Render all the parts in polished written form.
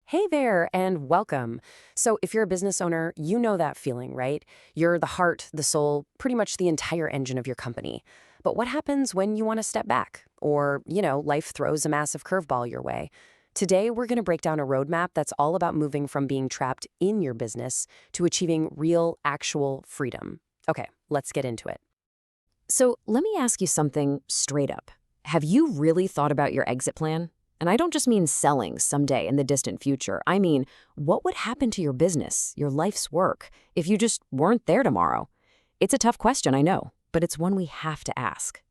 Hey there, and welcome. So, if you're a business owner, you know that feeling, right? You're the heart, the soul, pretty much the entire engine of your company. But what happens when you want to step back? Or, life throws a massive curveball your way. Today, we're going to break down a roadmap that's all about moving from being trapped in your business to achieving real, actual freedom. Okay, let's get into it. So, let me ask you something straight up. Have you really thought about your exit plan? And I don't just mean selling someday in the distant future. I mean, what would happen to your business, your life's work, if you just weren't there tomorrow? It's a tough question, I know, but it's one we have to ask.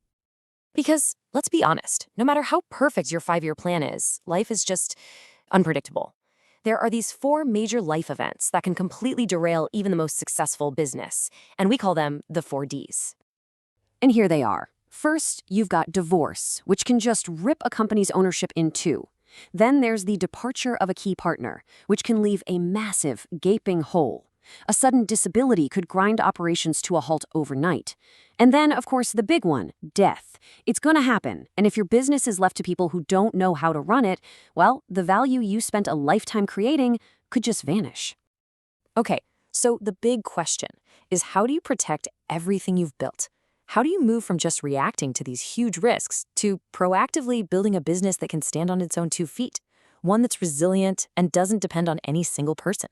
Because, let's be honest, no matter how perfect your 5-year plan is, life is just unpredictable. There are these 4 major life events that can completely derail even the most successful business, and we call them the 4 Ds. And here they are. First, you've got divorce, which can just rip a company's ownership in two. Then there's the departure of a key partner, which can leave a massive, gaping hole. A sudden disability could grind operations to a halt overnight. And then, of course, the big one, death. It's gonna happen, and if your business is left to people who don't know how to run it, well, the value you spent a lifetime creating could just vanish. Okay, so the big question is, how do you protect everything you've built? How do you move from just reacting to these huge risks to proactively building a business that can stand on its own 2 feet, one that's resilient and doesn't depend on any single person?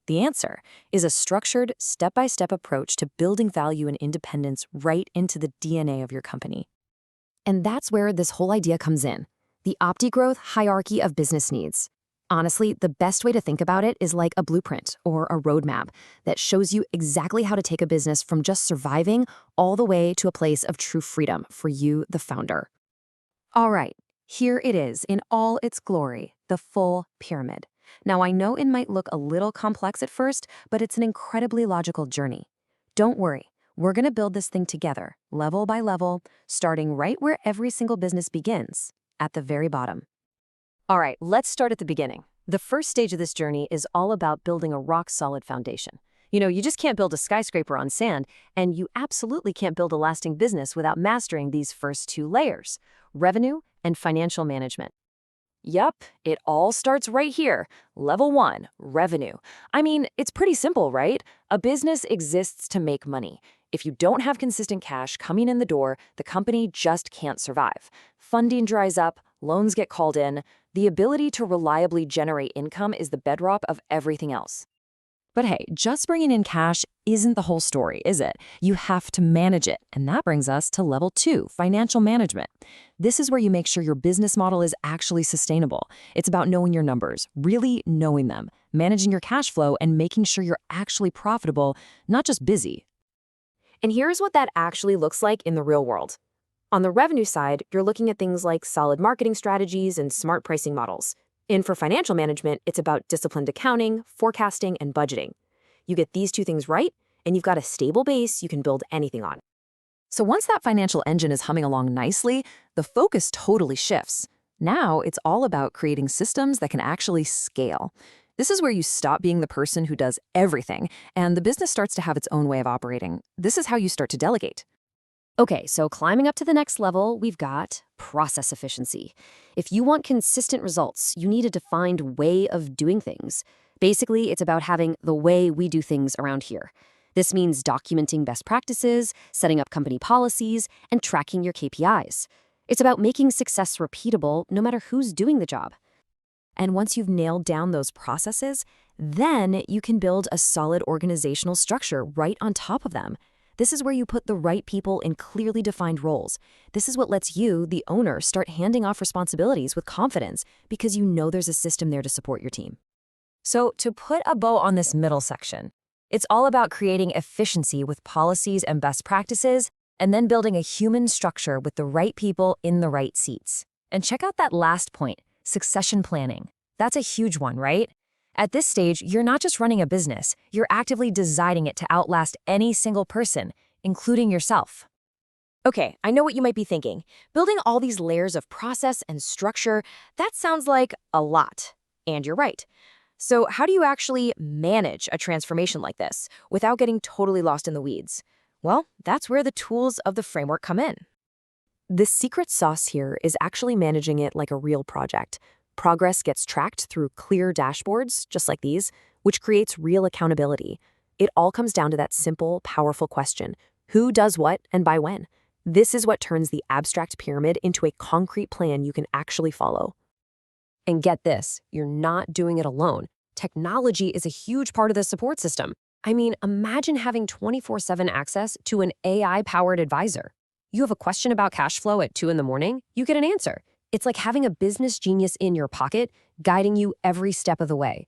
The answer is a structured, step-by-step approach to building value and independence right into the DNA of your company. And that's where this whole idea comes in, the OptiGrowth hierarchy of business needs. Honestly, the best way to think about it is like a blueprint or a roadmap that shows you exactly how to take a business from just surviving all the way to a place of true freedom for you, the founder. All right, here it is in all its glory, the full pyramid. Now, I know it might look a little complex at first, but it's an incredibly logical journey. Don't worry, we're going to build this thing together, level by level, starting right where every single business begins, at the very bottom. All right, let's start at the beginning. The first stage of this journey is all about building a rock-solid foundation. You just can't build a skyscraper on sand, and you absolutely can't build a lasting business without mastering these first 2 layers, revenue and financial management. Yup, it all starts right here. Level 1, revenue. I mean, it's pretty simple, right? A business exists to make money. If you don't have consistent cash coming in the door, the company just can't survive. Funding dries up, loans get called in. The ability to reliably generate income is the bedrock of everything else. But hey, just bringing in cash isn't the whole story, is it? You have to manage it, and that brings us to level 2, financial management. This is where you make sure your business model is actually sustainable. It's about knowing your numbers, really knowing them, managing your cash flow, and making sure you're actually profitable, not just busy. And here's what that actually looks like in the real world. On the revenue side, you're looking at things like solid marketing strategies and smart pricing models. And for financial management, it's about disciplined accounting, forecasting, and budgeting. You get these 2 things right, and you've got a stable base you can build anything on. So once that financial engine is humming along nicely, the focus totally shifts. Now it's all about creating systems that can actually scale. This is where you stop being the person who does everything, and the business starts to have its own way of operating. This is how you start to delegate. Okay, so climbing up to the next level, we've got process efficiency. If you want consistent results, you need a defined way of doing things. Basically, it's about having the way we do things around here. This means documenting best practices, setting up company policies, and tracking your KPIs. It's about making success repeatable no matter who's doing the job. And once you've nailed down those processes, then you can build a solid organizational structure right on top of them. This is where you put the right people in clearly defined roles. This is what lets you, the owner, start handing off responsibilities with confidence because you know there's a system there to support your team. So to put a bow on this middle section, it's all about creating efficiency with policies and best practices, and then building a human structure with the right people in the right seats. And check out that last point, succession planning. That's a huge one, right? At this stage, you're not just running a business, you're actively designing it to outlast any single person, including yourself. Okay, I know what you might be thinking. Building all these layers of process and structure, that sounds like a lot. And you're right. So how do you actually manage a transformation like this without getting totally lost in the weeds? Well, that's where the tools of the framework come in. The secret sauce here is actually managing it like a real project. Progress gets tracked through clear dashboards, just like these, which creates real accountability. It all comes down to that simple, powerful question: who does what and by when? This is what turns the abstract pyramid into a concrete plan you can actually follow. And get this, you're not doing it alone. Technology is a huge part of the support system. I mean, imagine having 24/7 access to an AI-powered advisor. You have a question about cash flow at 2 in the morning, you get an answer. It's like having a business genius in your pocket, guiding you every step of the way.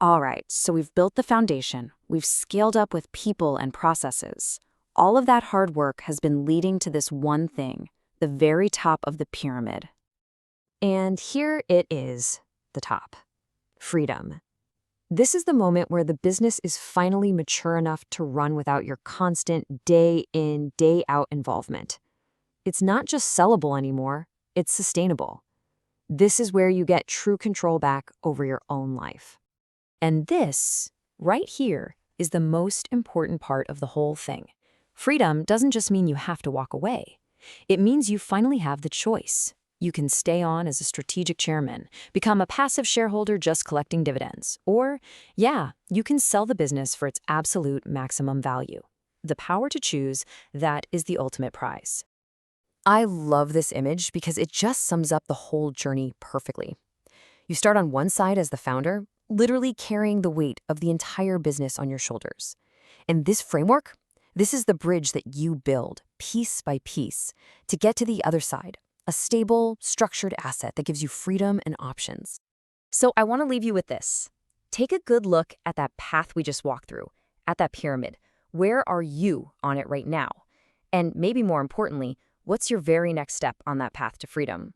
All right, so we've built the foundation. We've scaled up with people and processes. All of that hard work has been leading to this one thing, the very top of the pyramid. And here it is, the top. Freedom. This is the moment where the business is finally mature enough to run without your constant day in, day out involvement. It's not just sellable anymore, it's sustainable. This is where you get true control back over your own life. And this, right here, is the most important part of the whole thing. Freedom doesn't just mean you have to walk away. It means you finally have the choice. You can stay on as a strategic chairman, become a passive shareholder just collecting dividends, or, yeah, you can sell the business for its absolute maximum value. The power to choose, that is the ultimate prize. I love this image because it just sums up the whole journey perfectly. You start on one side as the founder, literally carrying the weight of the entire business on your shoulders. And this framework, this is the bridge that you build, piece by piece, to get to the other side. A stable, structured asset that gives you freedom and options. So I want to leave you with this. Take a good look at that path we just walked through, at that pyramid. Where are you on it right now? And maybe more importantly, what's your very next step on that path to freedom?